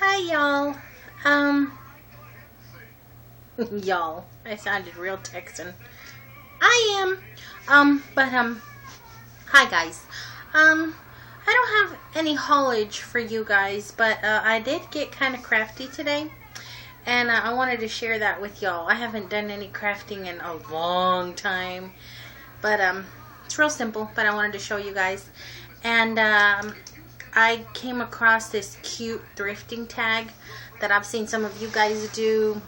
Hi y'all. Y'all. I sounded real Texan. I am. Hi guys. I don't have any haulage for you guys, but I did get kind of crafty today, and I wanted to share that with y'all. I haven't done any crafting in a long time, but it's real simple, but I wanted to show you guys. And I came across this cute thrifting tag that I've seen some of you guys do,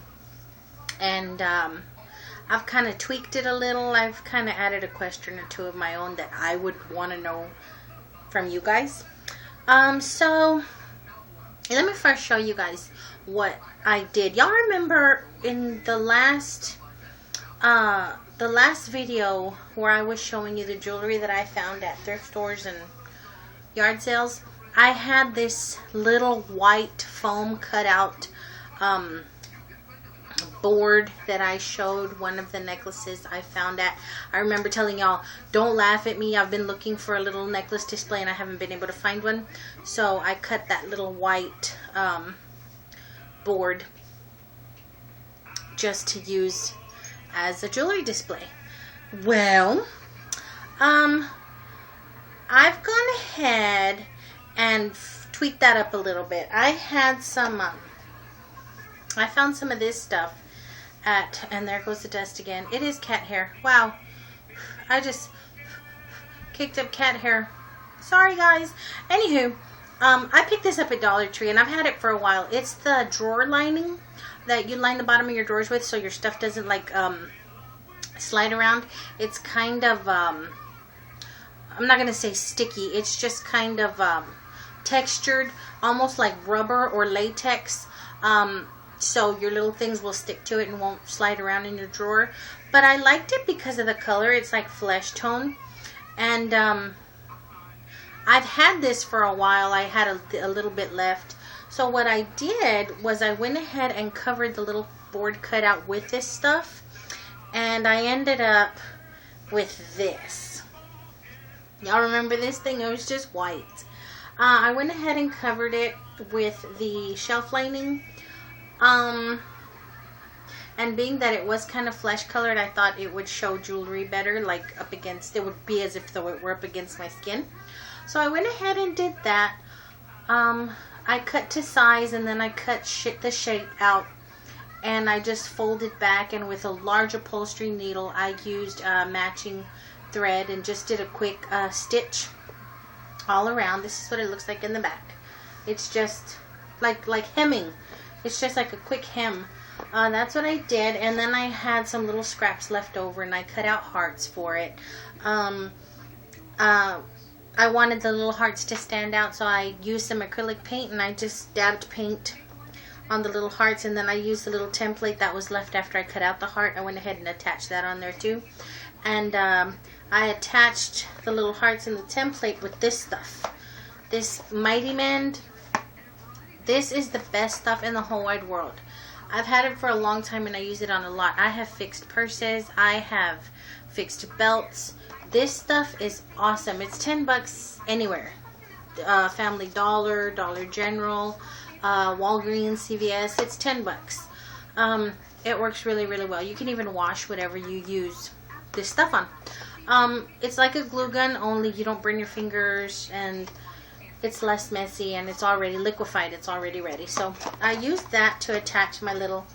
and I've kind of tweaked it a little. I've kind of added a question or two of my own that I would want to know from you guys. So let me first show you guys what I did. Y'all remember in the last video where I was showing you the jewelry that I found at thrift stores and yard sales? I had this little white foam cutout board that I showed one of the necklaces I found at. I remember telling y'all, don't laugh at me. I've been looking for a little necklace display and I haven't been able to find one. So I cut that little white board just to use as a jewelry display. Well, I've gone ahead and tweaked that up a little bit. I had some, I found some of this stuff at, and there goes the dust again. It is cat hair. Wow. I just kicked up cat hair. Sorry guys. Anywho, I picked this up at Dollar Tree and I've had it for a while. It's the drawer lining that you line the bottom of your drawers with so your stuff doesn't like slide around. It's kind of I'm not gonna say sticky, it's just kind of textured, almost like rubber or latex, so your little things will stick to it and won't slide around in your drawer. But I liked it because of the color. It's like flesh tone, and I've had this for a while. I had a little bit left, so what I did was I went ahead and covered the little board cutout with this stuff, and I ended up with this. Y'all remember this thing? It was just white. I went ahead and covered it with the shelf lining. And being that it was kind of flesh colored, I thought it would show jewelry better, like up against, it would be as if though it were up against my skin. So I went ahead and did that. I cut to size and then I cut the shape out. And I just folded back, and with a large upholstery needle, I used matching thread and just did a quick stitch all around. This is what it looks like in the back. It's just like hemming. It's just like a quick hem. That's what I did, and then I had some little scraps left over and I cut out hearts for it. I wanted the little hearts to stand out, so I used some acrylic paint and I just dabbed paint on the little hearts, and then I used the little template that was left after I cut out the heart. I went ahead and attached that on there too, and I attached the little hearts in the template with this stuff, this Mighty Mend. This is the best stuff in the whole wide world. I've had it for a long time and I use it on a lot. I have fixed purses, I have fixed belts. This stuff is awesome. It's 10 bucks anywhere. Family Dollar, Dollar General, Walgreens, CVS. It's 10 bucks. It works really, really well. You can even wash whatever you use this stuff on. It's like a glue gun, only you don't burn your fingers, and it's less messy, and it's already liquefied. It's already ready. So I used that to attach my little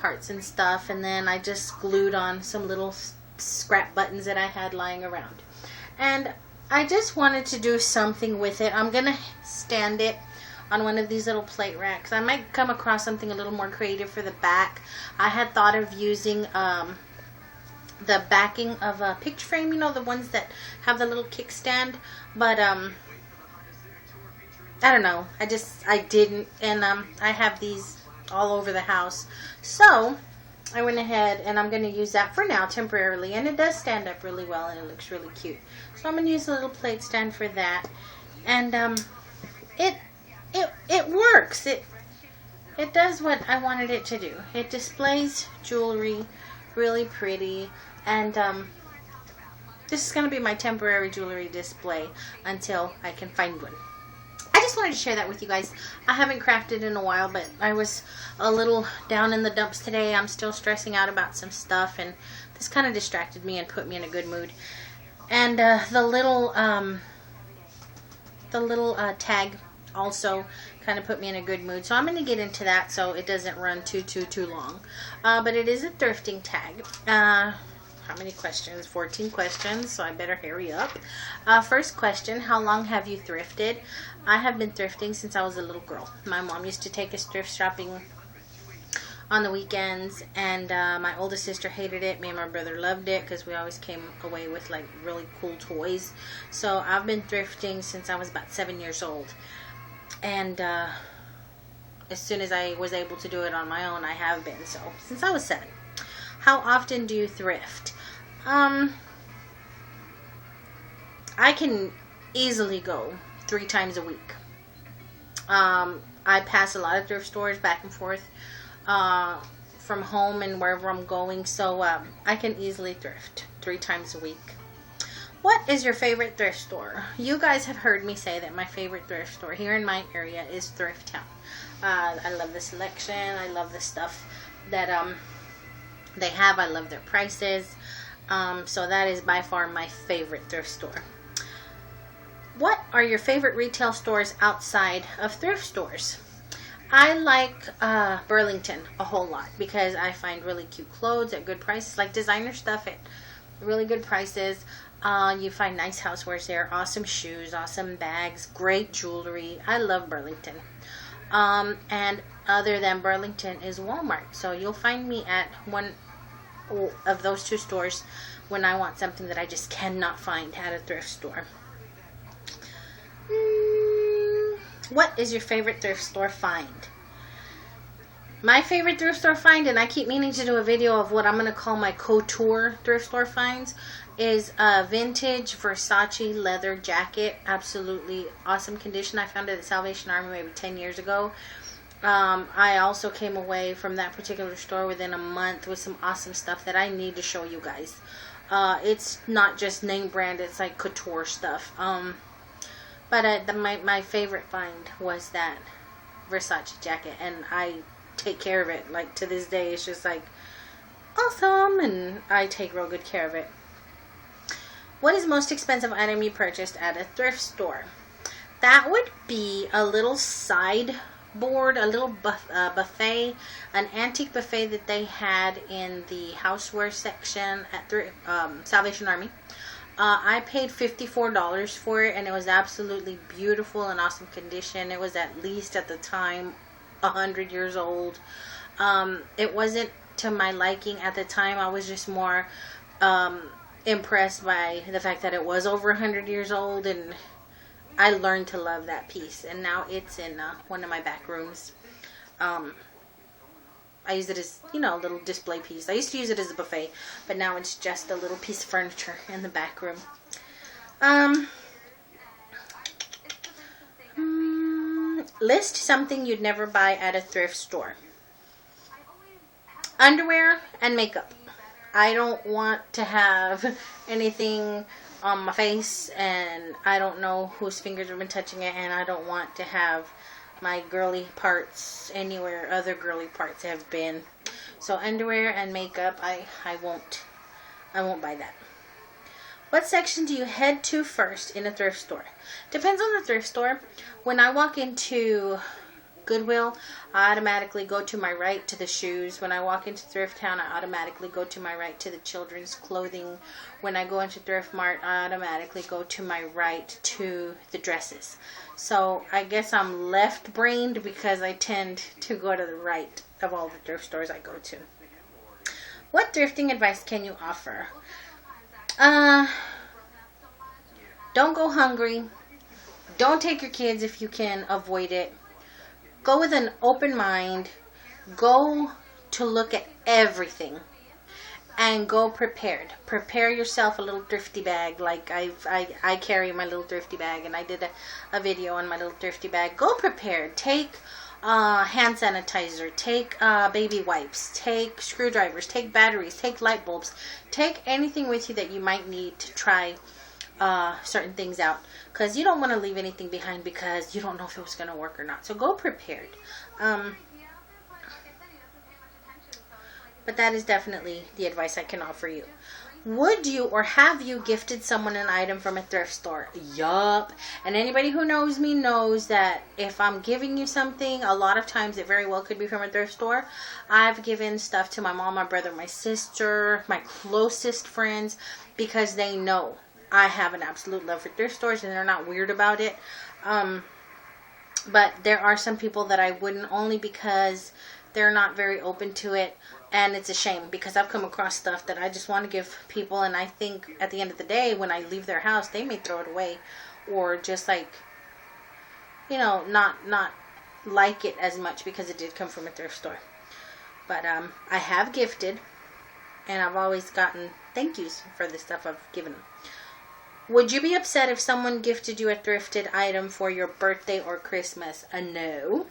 hearts and stuff, and then I just glued on some little scrap buttons that I had lying around. And I just wanted to do something with it. I'm gonna stand it on one of these little plate racks. I might come across something a little more creative for the back. I had thought of using the backing of a picture frame, you know, the ones that have the little kickstand, but I don't know, I didn't, and I have these all over the house, so I went ahead and I'm going to use that for now temporarily, and it does stand up really well and it looks really cute. So I'm going to use a little plate stand for that, and it works. It does what I wanted it to do. It displays jewelry really pretty, and this is going to be my temporary jewelry display until I can find one. I just wanted to share that with you guys. I haven't crafted in a while, but I was a little down in the dumps today. I'm still stressing out about some stuff, and this kind of distracted me and put me in a good mood. And the little tag also kind of put me in a good mood. So I'm going to get into that so it doesn't run too long. But it is a thrifting tag. How many questions? 14 questions, so I better hurry up. First question, how long have you thrifted? I have been thrifting since I was a little girl. My mom used to take us thrift shopping on the weekends, and my oldest sister hated it. Me and my brother loved it because we always came away with like really cool toys. So I've been thrifting since I was about 7 years old. And as soon as I was able to do it on my own, I have been. So since I was 7. How often do you thrift? I can easily go 3 times a week. I pass a lot of thrift stores back and forth from home and wherever I'm going, so I can easily thrift 3 times a week. What is your favorite thrift store? You guys have heard me say that my favorite thrift store here in my area is Thrift Town. I love the selection. I love the stuff that they have. I love their prices. So that is by far my favorite thrift store. What are your favorite retail stores outside of thrift stores? I like Burlington a whole lot because I find really cute clothes at good prices, like designer stuff at really good prices. You find nice housewares there, awesome shoes, awesome bags, great jewelry. I love Burlington. And other than Burlington is Walmart. So you'll find me at one of those 2 stores when I want something that I just cannot find at a thrift store. What is your favorite thrift store find? My favorite thrift store find, and I keep meaning to do a video of what I'm going to call my couture thrift store finds, is a vintage Versace leather jacket. Absolutely awesome condition. I found it at Salvation Army maybe 10 years ago. I also came away from that particular store within a month with some awesome stuff that I need to show you guys. It's not just name brand, it's like couture stuff. But my favorite find was that Versace jacket, and I take care of it. Like to this day, it's just like awesome, and I take real good care of it. What is the most expensive item you purchased at a thrift store? That would be a little sideboard, a little buffet, an antique buffet that they had in the houseware section at Salvation Army. I paid $54 for it, and it was absolutely beautiful and awesome condition. It was at least at the time 100 years old. It wasn't to my liking at the time. I was just more impressed by the fact that it was over 100 years old, and I learned to love that piece, and now it's in one of my back rooms. I use it as, a little display piece. I used to use it as a buffet, but now it's just a little piece of furniture in the back room. List something you'd never buy at a thrift store. Underwear and makeup. I don't want to have anything on my face, and I don't know whose fingers have been touching it, and I don't want to have my girly parts anywhere other girly parts have been. So underwear and makeup, I won't buy that. What section do you head to first in a thrift store? Depends on the thrift store. When I walk into Goodwill, I automatically go to my right to the shoes. When I walk into Thrift Town, I automatically go to my right to the children's clothing. When I go into Thrift Mart, I automatically go to my right to the dresses. So I guess I'm left-brained because I tend to go to the right of all the thrift stores I go to. What thrifting advice can you offer? Don't go hungry. Don't take your kids if you can avoid it. Go with an open mind. Go to look at everything. And go prepared. Prepare yourself a little thrifty bag. Like I carry my little thrifty bag, and I did a video on my little thrifty bag. Go prepared. Take hand sanitizer. Take baby wipes. Take screwdrivers. Take batteries. Take light bulbs. Take anything with you that you might need to try certain things out, because you don't want to leave anything behind because you don't know if it was going to work or not. So go prepared. But that is definitely the advice I can offer you. Would you or have you gifted someone an item from a thrift store? Yup. And anybody who knows me knows that if I'm giving you something, a lot of times it very well could be from a thrift store. I've given stuff to my mom, my brother, my sister, my closest friends, because they know I have an absolute love for thrift stores and they're not weird about it. But there are some people that I wouldn't, only because they're not very open to it. And it's a shame, because I've come across stuff that I just want to give people, and I think at the end of the day, when I leave their house, they may throw it away, or just like, you know, not like it as much because it did come from a thrift store. But I have gifted, and I've always gotten thank yous for the stuff I've given them. Would you be upset if someone gifted you a thrifted item for your birthday or Christmas? No.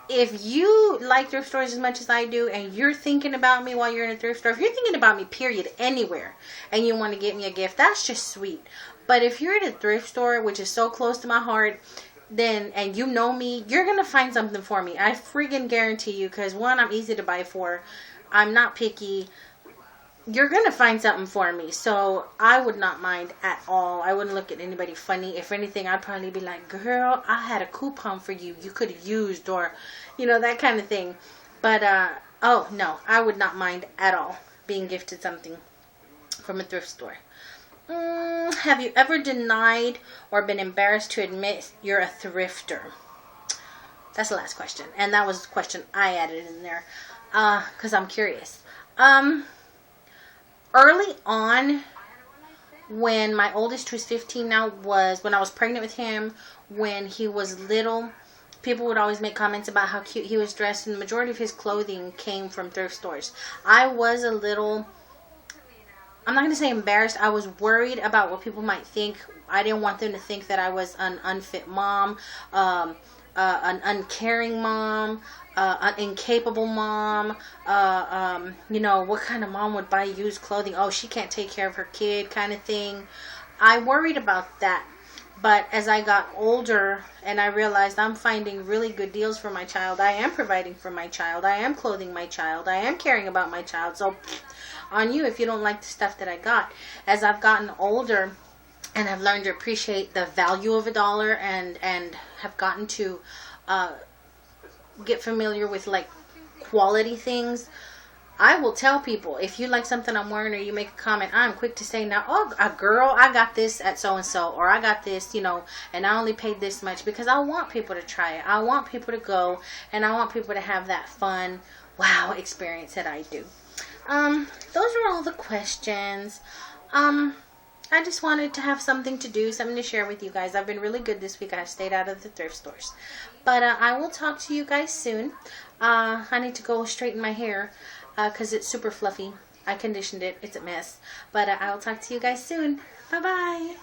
If you like thrift stores as much as I do, and you're thinking about me while you're in a thrift store, if you're thinking about me, period, anywhere, and you want to get me a gift, that's just sweet. But if you're at a thrift store, which is so close to my heart, then, and you know me, you're going to find something for me. I freaking guarantee you, because one, I'm easy to buy for. I'm not picky. You're going to find something for me. So I would not mind at all. I wouldn't look at anybody funny. If anything, I'd probably be like, girl, I had a coupon for you. You could have used, or, you know, that kind of thing. But, oh, no, I would not mind at all being gifted something from a thrift store. Have you ever denied or been embarrassed to admit you're a thrifter? That's the last question. And that was the question I added in there, because I'm curious. Early on, when my oldest was 15 now, was when I was pregnant with him, when he was little, people would always make comments about how cute he was dressed, and the majority of his clothing came from thrift stores. I was a little, I'm not going to say embarrassed, I was worried about what people might think. I didn't want them to think that I was an unfit mom, an uncaring mom, an incapable mom, you know, what kind of mom would buy used clothing? Oh, she can't take care of her kid, kind of thing. I worried about that. But as I got older and I realized I'm finding really good deals for my child, I am providing for my child, I am clothing my child, I am caring about my child. So on you if you don't like the stuff that I got. As I've gotten older and I've learned to appreciate the value of a dollar, and have gotten to get familiar with like quality things, I will tell people, if you like something I'm wearing or you make a comment, I'm quick to say now, oh, girl, I got this at so-and-so, or I got this, you know, and I only paid this much, because I want people to try it. I want people to go, and I want people to have that fun, wow experience that I do. Those are all the questions. I just wanted to have something to do, something to share with you guys. I've been really good this week. I've stayed out of the thrift stores. But I will talk to you guys soon. I need to go straighten my hair because it's super fluffy. I conditioned it. It's a mess. But I will talk to you guys soon. Bye-bye.